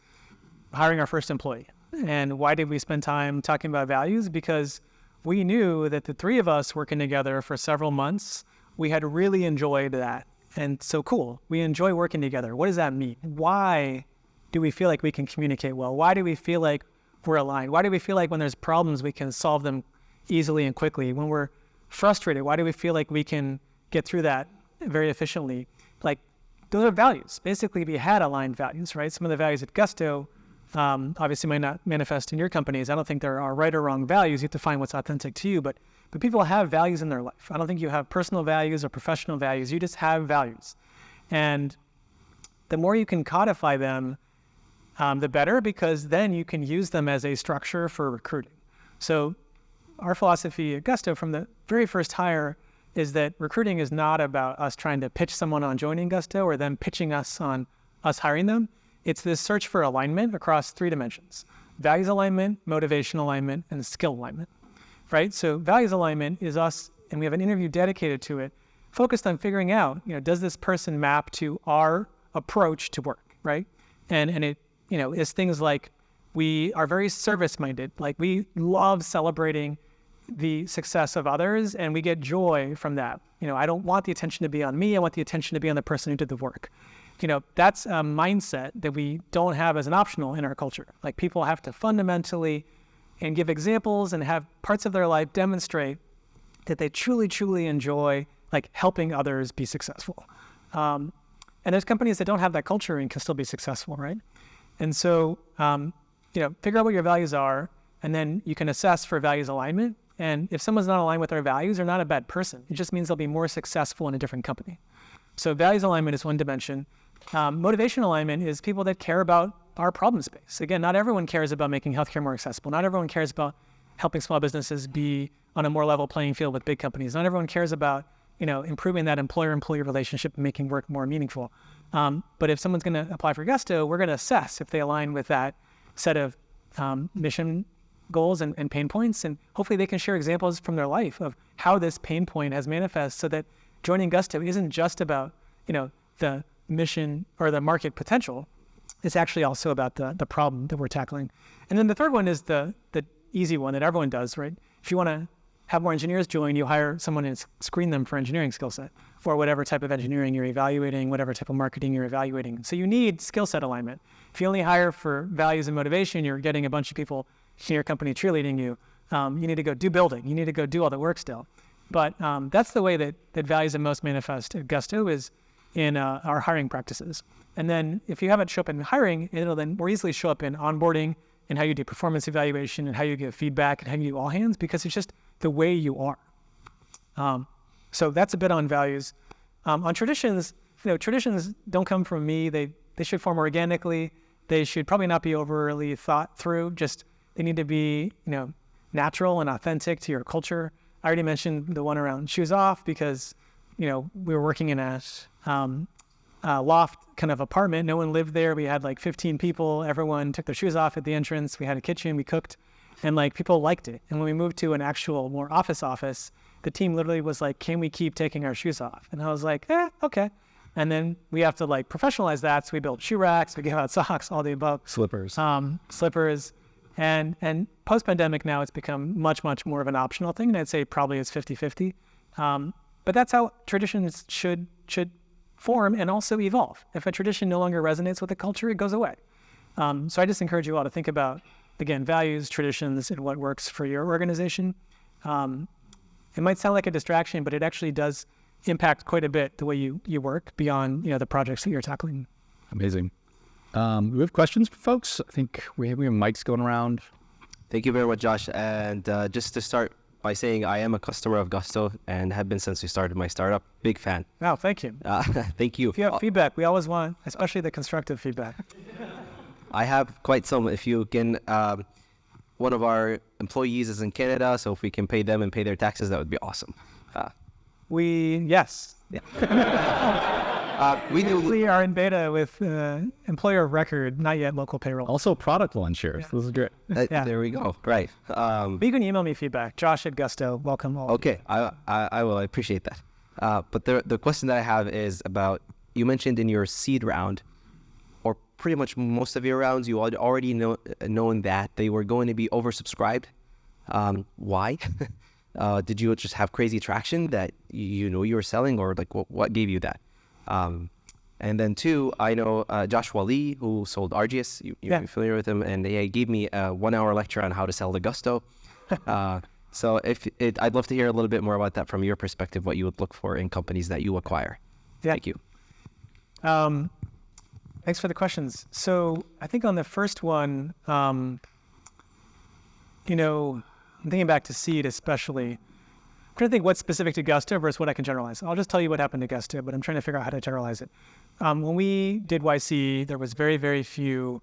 hiring our first employee. And why did we spend time talking about values? Because we knew that the 3 of us working together for several months, we had really enjoyed that. And so cool, we enjoy working together. What does that mean? Why do we feel like we can communicate well? Why do we feel like we're aligned? Why do we feel like when there's problems, we can solve them easily and quickly? When we're frustrated, why do we feel like we can get through that very efficiently? Like, those are values. Basically, we had aligned values, right? Some of the values at Gusto obviously might not manifest in your companies. I don't think there are right or wrong values. You have to find what's authentic to you, but people have values in their life. I don't think you have personal values or professional values. You just have values. And the more you can codify them, the better, because then you can use them as a structure for recruiting. So our philosophy at Gusto from the very first hire is that recruiting is not about us trying to pitch someone on joining Gusto or them pitching us on us hiring them. It's this search for alignment across 3 dimensions: values alignment, motivation alignment, and skill alignment, right? So values alignment is us, and we have an interview dedicated to it, focused on figuring out, does this person map to our approach to work, right? And it, is things like we are very service-minded. Like, we love celebrating the success of others, and we get joy from that. I don't want the attention to be on me. I want the attention to be on the person who did the work. That's a mindset that we don't have as an optional in our culture. Like, people have to fundamentally and give examples and have parts of their life demonstrate that they truly, truly enjoy like helping others be successful. And there's companies that don't have that culture and can still be successful, right? And so, figure out what your values are, and then you can assess for values alignment. And if someone's not aligned with our values, they're not a bad person. It just means they'll be more successful in a different company. So values alignment is one dimension. Motivation alignment is people that care about our problem space. Again, not everyone cares about making healthcare more accessible. Not everyone cares about helping small businesses be on a more level playing field with big companies. Not everyone cares about, improving that employer-employee relationship and making work more meaningful. But if someone's going to apply for Gusto, we're going to assess if they align with that set of mission goals and pain points. And hopefully they can share examples from their life of how this pain point has manifested, so that joining Gusto isn't just about, the mission or the market potential. It's actually also about the problem that we're tackling. And then the third one is the easy one that everyone does, right? If you want to have more engineers join, you hire someone and screen them for engineering skill set for whatever type of engineering you're evaluating, whatever type of marketing you're evaluating. So you need skill set alignment. If you only hire for values and motivation, you're getting a bunch of people in your company cheerleading you. You need to go do building. You need to go do all the work still. But that's the way that values are most manifest at Gusto, is in our hiring practices. And then if you haven't show up in hiring, it'll then more easily show up in onboarding and how you do performance evaluation and how you give feedback and how you do all hands, because it's just the way you are. So that's a bit on values. On traditions, traditions don't come from me. They should form organically. They should probably not be overly thought through. Just they need to be, natural and authentic to your culture. I already mentioned the one around shoes off, because we were working in a loft kind of apartment. No one lived there. We had like 15 people. Everyone took their shoes off at the entrance. We had a kitchen. We cooked, and like people liked it. And when we moved to an actual more office, the team literally was like, "Can we keep taking our shoes off?" And I was like, okay. And then we have to like professionalize that. So we built shoe racks. We gave out socks, all the above. Slippers. And post-pandemic now it's become much, much more of an optional thing. And I'd say probably it's 50-50. But that's how traditions should form and also evolve. If a tradition no longer resonates with the culture, it goes away. So I just encourage you all to think about, again, values, traditions, and what works for your organization. It might sound like a distraction, but it actually does impact quite a bit the way you work beyond the projects that you're tackling. Amazing. We have questions for folks. I think we have mics going around. Thank you very much, Josh. And just to start by saying I am a customer of Gusto and have been since we started my startup. Big fan. Wow, thank you. Thank you. If you have feedback, we always want, especially the constructive feedback. I have quite some. If you can, one of our employees is in Canada, so if we can pay them and pay their taxes, that would be awesome. Yes. Yeah. We are in beta with employer of record, not yet local payroll. Also product launch here. So this is great. Yeah. There we go. Right. But you can email me feedback. Josh at Gusto. Welcome all. Okay. I will. I appreciate that. But the question that I have is about, you mentioned in your seed round, or pretty much most of your rounds, you had already known that they were going to be oversubscribed. Why? Did you just have crazy traction that you were selling, or like what gave you that? And then two, I know Josh Wali, who sold Argius. You're familiar with him, and he gave me a 1-hour lecture on how to sell the Gusto. So I'd love to hear a little bit more about that from your perspective, what you would look for in companies that you acquire. Yeah. Thank you. Thanks for the questions. So I think on the first one, I'm thinking back to seed especially. I'm trying to think what's specific to Gusto versus what I can generalize. I'll just tell you what happened to Gusto, but I'm trying to figure out how to generalize it. When we did YC, there was very, very few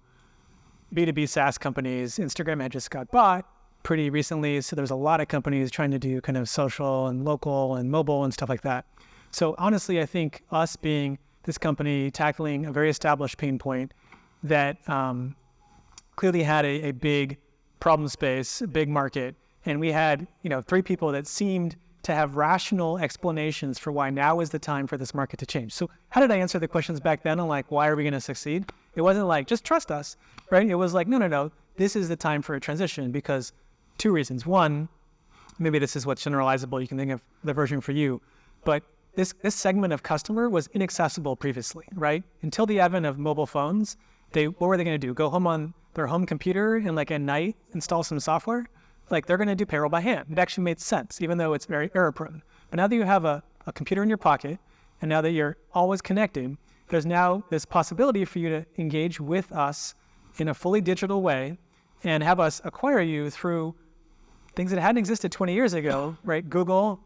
B2B SaaS companies. Instagram had just got bought pretty recently, so there's a lot of companies trying to do kind of social and local and mobile and stuff like that. So honestly, I think us being this company tackling a very established pain point that clearly had a big problem space, a big market, and we had 3 people that seemed to have rational explanations for why now is the time for this market to change. So how did I answer the questions back then on like, why are we going to succeed? It wasn't like, just trust us, right? It was like, no, this is the time for a transition because 2 reasons. One, maybe this is what's generalizable. You can think of the version for you, but this segment of customer was inaccessible previously, right? Until the advent of mobile phones, what were they going to do? Go home on their home computer and like at night install some software? Like they're going to do payroll by hand. It actually made sense, even though it's very error prone. But now that you have a computer in your pocket, and now that you're always connected, there's now this possibility for you to engage with us in a fully digital way and have us acquire you through things that hadn't existed 20 years ago, right? Google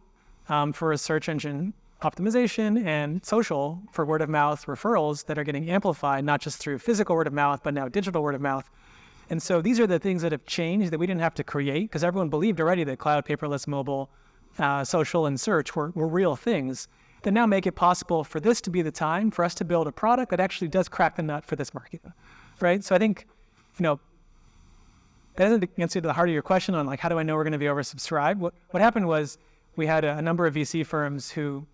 for a search engine optimization and social for word of mouth referrals that are getting amplified, not just through physical word of mouth, but now digital word of mouth. And so these are the things that have changed that we didn't have to create because everyone believed already that cloud, paperless, mobile, social, and search were real things that now make it possible for this to be the time for us to build a product that actually does crack the nut for this market, right? So I think, that doesn't answer the heart of your question on like, how do I know we're going to be oversubscribed? What happened was we had a number of VC firms who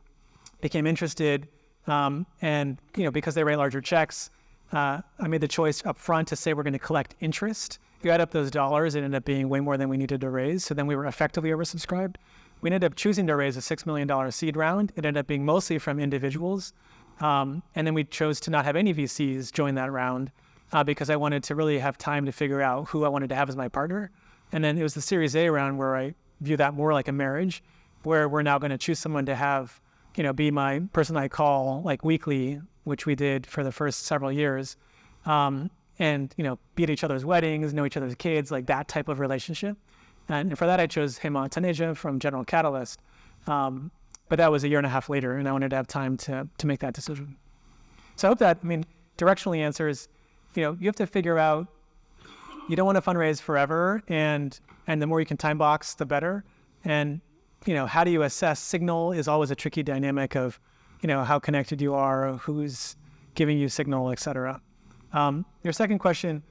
became interested and, because they write larger checks, I made the choice up front to say we're going to collect interest. If you add up those dollars, it ended up being way more than we needed to raise. So then we were effectively oversubscribed. We ended up choosing to raise a $6 million seed round. It ended up being mostly from individuals. And then we chose to not have any VCs join that round because I wanted to really have time to figure out who I wanted to have as my partner. And then it was the Series A round where I view that more like a marriage, where we're now going to choose someone to have, be my person I call like weekly, which we did for the first several years, and, be at each other's weddings, know each other's kids, like that type of relationship. And for that, I chose Hema Taneja from General Catalyst. But that was a year and a half later, and I wanted to have time to make that decision. So I hope that, directionally answers, you have to figure out, you don't want to fundraise forever, and the more you can time box, the better. And how do you assess signal is always a tricky dynamic of, how connected you are, who's giving you signal, et cetera. Your second question,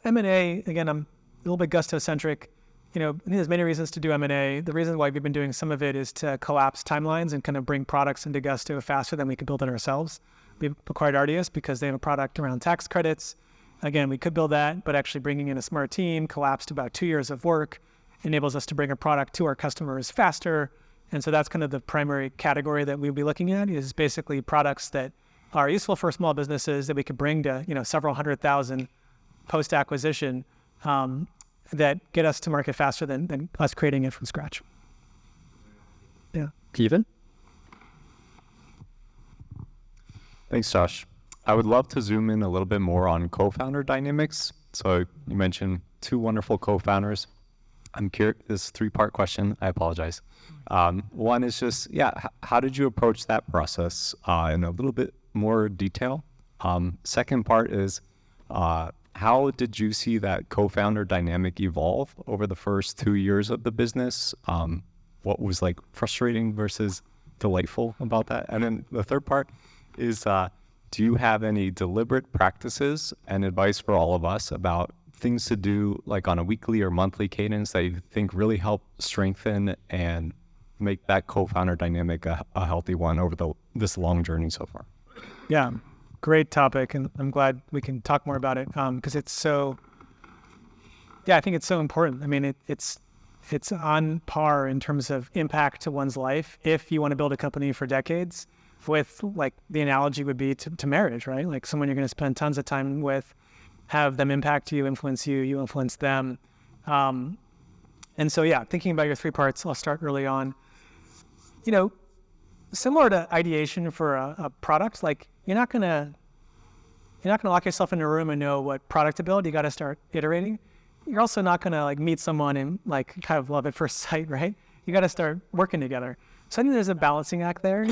M&A, again, I'm a little bit Gusto-centric. I think there's many reasons to do M&A. The reason why we've been doing some of it is to collapse timelines and kind of bring products into Gusto faster than we could build it ourselves. We've acquired Ardius because they have a product around tax credits. Again, we could build that, but actually bringing in a smart team collapsed about 2 years of work, enables us to bring a product to our customers faster. And so that's kind of the primary category that we'll be looking at, is basically products that are useful for small businesses that we could bring to, several 100,000 post-acquisition, that get us to market faster than us creating it from scratch. Yeah. Kevin? Thanks, Josh. I would love to zoom in a little bit more on co-founder dynamics. So you mentioned 2 wonderful co-founders. I'm curious, this 3-part question, I apologize. One is just, how did you approach that process in a little bit more detail? Second part is, how did you see that co-founder dynamic evolve over the first 2 years of the business? What was like frustrating versus delightful about that? And then the third part is, do you have any deliberate practices and advice for all of us about things to do like on a weekly or monthly cadence that you think really help strengthen and make that co-founder dynamic a healthy one over this long journey so far? Yeah. Great topic, and I'm glad we can talk more about it because it's so. Yeah, I think it's so important. I mean, it's on par in terms of impact to one's life if you want to build a company for decades. With like the analogy would be to marriage, right? Like someone you're going to spend tons of time with, have them impact you, influence you, you influence them, and so thinking about your 3 parts, I'll start early on. Similar to ideation for a product, like you're not gonna lock yourself in a room and know what product to build. You got to start iterating. You're also not gonna like meet someone and like kind of love at first sight, right? You got to start working together. So I think there's a balancing act there.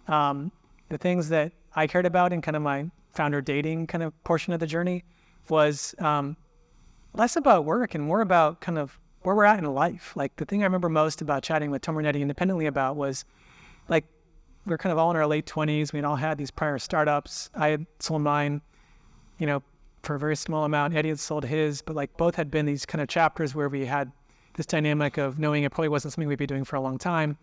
The things that I cared about in kind of my founder dating kind of portion of the journey was less about work and more about kind of where we're at in life. Like the thing I remember most about chatting with Tomer and Eddie independently about was like, we're kind of all in our late 20s. We all had these prior startups. I had sold mine, for a very small amount. Eddie had sold his, but like both had been these kind of chapters where we had this dynamic of knowing it probably wasn't something we'd be doing for a long time.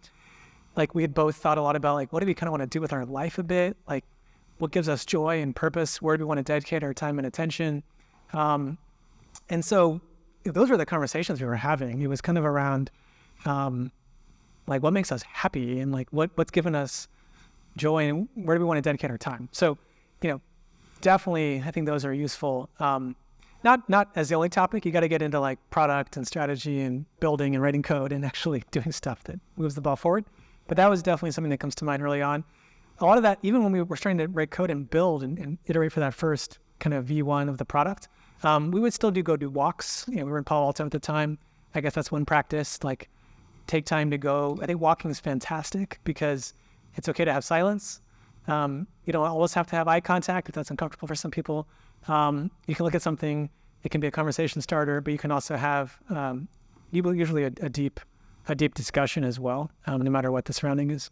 Like we had both thought a lot about like, what do we kind of want to do with our life a bit? Like what gives us joy and purpose? Where do we want to dedicate our time and attention? And so those were the conversations we were having. It was kind of around, like what makes us happy and like what's given us joy and where do we want to dedicate our time? So, definitely I think those are useful. Not as the only topic. You got to get into like product and strategy and building and writing code and actually doing stuff that moves the ball forward. But that was definitely something that comes to mind early on. A lot of that, even when we were starting to write code and build and iterate for that first kind of V1 of the product, we would still go do walks. We were in Palo Alto at the time. I guess that's one practice, like take time to go. I think walking is fantastic because it's okay to have silence. You don't always have to have eye contact if that's uncomfortable for some people. You can look at something, it can be a conversation starter, but you can also have usually a deep discussion as well, no matter what the surrounding is.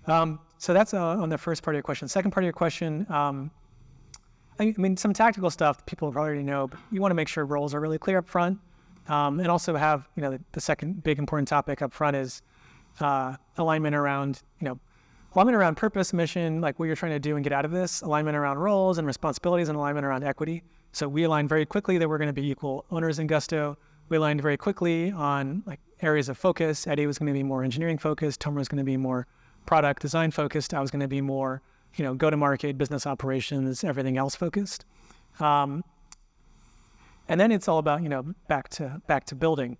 So that's on the first part of your question. Second part of your question, I mean, some tactical stuff people already know, but you want to make sure roles are really clear up front. And also have, the second big important topic up front is alignment around purpose, mission, like what you're trying to do and get out of this, alignment around roles and responsibilities, and alignment around equity. So we aligned very quickly that we're going to be equal owners in Gusto. We aligned very quickly on like areas of focus. Eddie was going to be more engineering focused. Tomer was going to be more product design focused. I was going to be more, go-to-market, business operations, everything else focused. And then it's all about, back to building.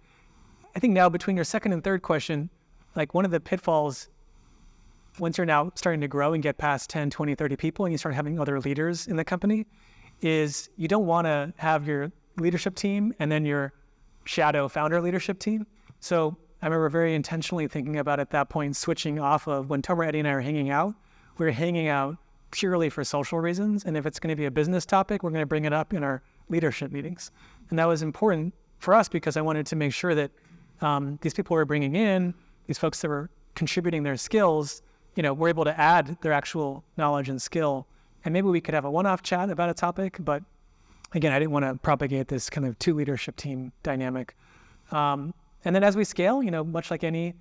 I think now between your second and third question, like one of the pitfalls, once you're now starting to grow and get past 10, 20, 30 people and you start having other leaders in the company, is you don't want to have your leadership team and then your shadow founder leadership team. So I remember very intentionally thinking about at that point, switching off of when Tomer, Eddie, and I are hanging out, we were hanging out purely for social reasons. And if it's going to be a business topic, we're going to bring it up in our leadership meetings. And that was important for us because I wanted to make sure that these people we're bringing in, these folks that were contributing their skills, we're able to add their actual knowledge and skill. And maybe we could have a one-off chat about a topic, but again, I didn't want to propagate this kind of two leadership team dynamic. And then as we scale, much like any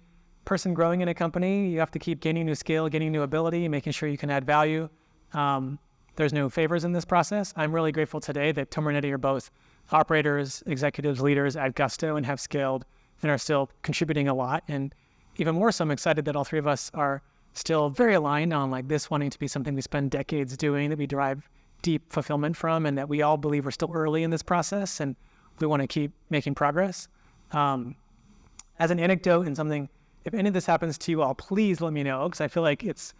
person growing in a company, you have to keep gaining new skill, gaining new ability, making sure you can add value. There's no favors in this process. I'm really grateful today that Tomer and Eddie are both operators, executives, leaders at Gusto and have scaled and are still contributing a lot. And even more so, I'm excited that all three of us are still very aligned on like this wanting to be something we spend decades doing, that we derive deep fulfillment from, and that we all believe we're still early in this process and we want to keep making progress. As an anecdote and something, if any of this happens to you all, please let me know, because I feel like it's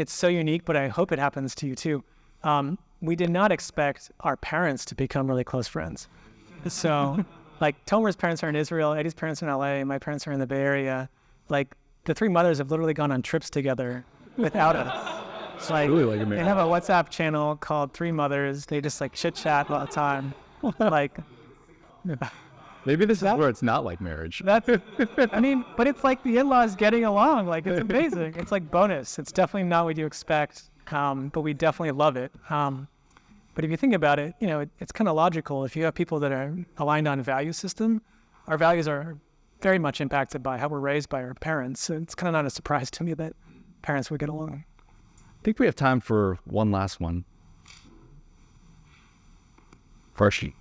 so unique, but I hope it happens to you too. We did not expect our parents to become really close friends. So like Tomer's parents are in Israel, Eddie's parents are in LA, my parents are in the Bay Area. Like the three mothers have literally gone on trips together without us. It's like, Really like a marriage. they have a WhatsApp channel called Three Mothers. They just like chit chat all the time. Like, Maybe this is where it's not like marriage. but it's like the in-laws getting along. Like, it's amazing. It's like bonus. It's definitely not what you expect, but we definitely love it. But if you think about it, it's kind of logical. If you have people that are aligned on value system, our values are very much impacted by how we're raised by our parents. So it's kind of not a surprise to me that parents would get along. I think we have time for one last one. Farshi.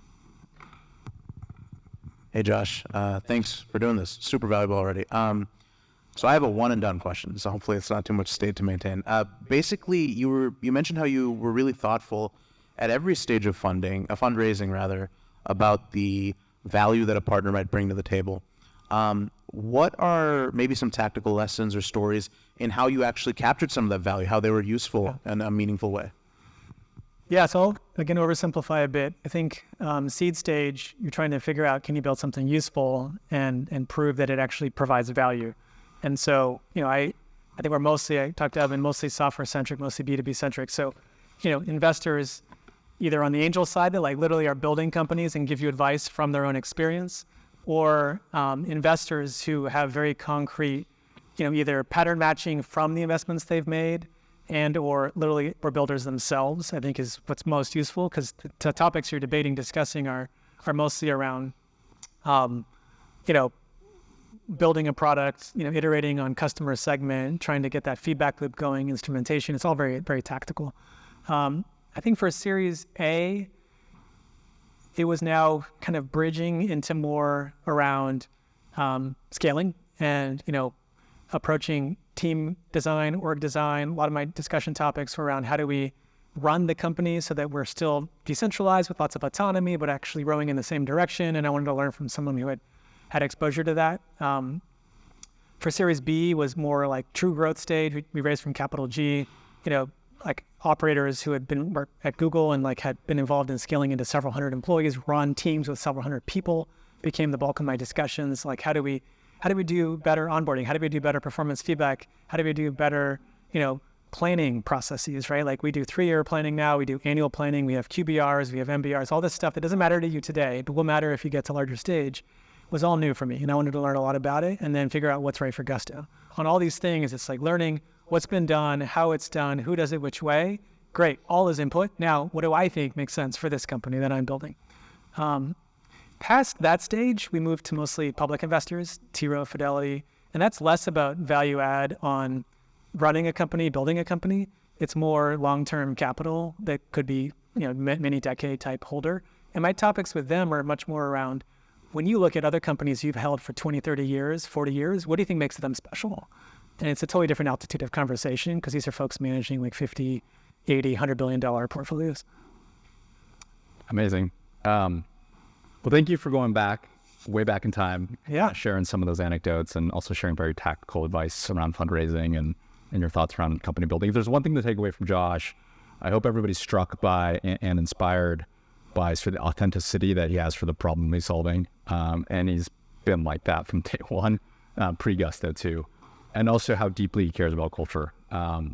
Hey, Josh. Thanks for doing this. Super valuable already. So I have a one and done question. So hopefully it's not too much state to maintain. Basically, you mentioned how you were really thoughtful at every stage of fundraising rather, about the value that a partner might bring to the table. What are maybe some tactical lessons or stories in how you actually captured some of that value, how they were useful in a meaningful way? Yeah, so I'll again oversimplify a bit. I think seed stage, you're trying to figure out, can you build something useful and prove that it actually provides value? And so, I think I talked to Evan, mostly software centric, mostly B2B centric. So, investors either on the angel side that like literally are building companies and give you advice from their own experience, or investors who have very concrete, either pattern matching from the investments they've made and or literally were builders themselves, I think is what's most useful, because the topics you're debating, discussing are mostly around, building a product, iterating on customer segment, trying to get that feedback loop going, instrumentation. It's all very, very tactical. I think for Series A, it was now kind of bridging into more around scaling and, approaching team design, org design. A lot of my discussion topics were around how do we run the company so that we're still decentralized with lots of autonomy, but actually rowing in the same direction. And I wanted to learn from someone who had exposure to that. For Series B was more like true growth stage. We raised from capital G, like operators who had been at Google and like had been involved in scaling into several hundred employees, run teams with several hundred people, became the bulk of my discussions. Like, how do we do better onboarding? How do we do better performance feedback? How do we do better, planning processes, right? Like we do 3-year planning now, we do annual planning, we have QBRs, we have MBRs, all this stuff that doesn't matter to you today, but will matter if you get to larger stage, was all new for me. And I wanted to learn a lot about it and then figure out what's right for Gusto. On all these things, it's like learning what's been done, how it's done, who does it which way. Great, all is input. Now, what do I think makes sense for this company that I'm building? Past that stage, we moved to mostly public investors, T. Rowe, Fidelity, and that's less about value add on running a company, building a company. It's more long-term capital that could be, many decade type holder. And my topics with them are much more around, when you look at other companies you've held for 20, 30 years, 40 years, what do you think makes them special? And it's a totally different altitude of conversation because these are folks managing like 50, 80, $100 billion portfolios. Amazing. Well, thank you for going way back in time. Yeah. Sharing some of those anecdotes and also sharing very tactical advice around fundraising and your thoughts around company building. If there's one thing to take away from Josh, I hope everybody's struck by and inspired by sort of the authenticity that he has for the problem he's solving. And he's been like that from day one, pre-Gusto too. And also how deeply he cares about culture.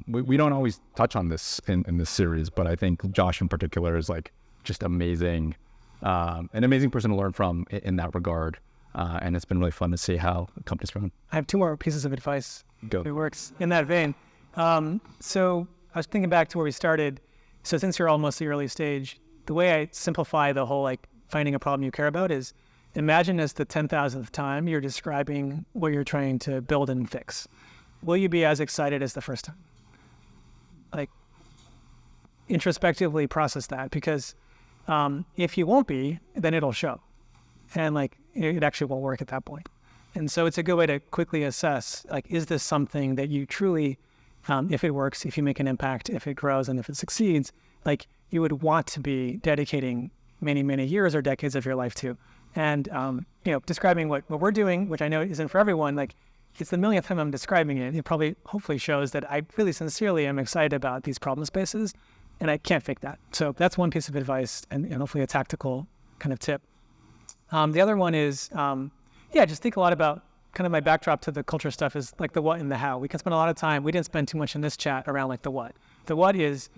We don't always touch on this in this series, but I think Josh in particular is like just amazing. An amazing person to learn from in that regard. and it's been really fun to see how the company's grown. I have two more pieces of advice. Go. It works in that vein. So I was thinking back to where we started. So since you're almost the early stage, the way I simplify the whole like finding a problem you care about is imagine as the 10,000th time you're describing what you're trying to build and fix. Will you be as excited as the first time? Like introspectively process that, because if you won't be, then it'll show. And like it actually won't work at that point. And so it's a good way to quickly assess, like, is this something that you truly, if it works, if you make an impact, if it grows, and if it succeeds, like you would want to be dedicating many, many years or decades of your life to. And, describing what we're doing, which I know isn't for everyone, like it's the millionth time I'm describing it. It probably hopefully shows that I really sincerely am excited about these problem spaces, and I can't fake that. So that's one piece of advice, and hopefully a tactical kind of tip. The other one is, just think a lot about kind of my backdrop to the culture stuff is like the what and the how. We can spend a lot of time, we didn't spend too much in this chat around like the what. The what is,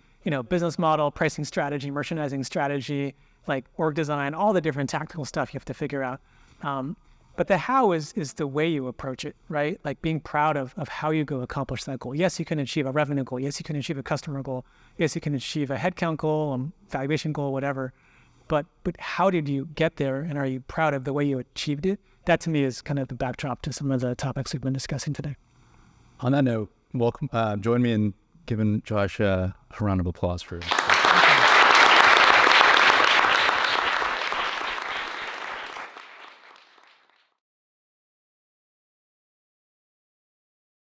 business model, pricing strategy, merchandising strategy, like org design, all the different tactical stuff you have to figure out. But the how is the way you approach it, right? Like being proud of how you go accomplish that goal. Yes, you can achieve a revenue goal. Yes, you can achieve a customer goal. Yes, you can achieve a headcount goal, valuation goal, whatever. But how did you get there, and are you proud of the way you achieved it? That to me is kind of the backdrop to some of the topics we've been discussing today. On that note, welcome. Join me in giving Josh a round of applause for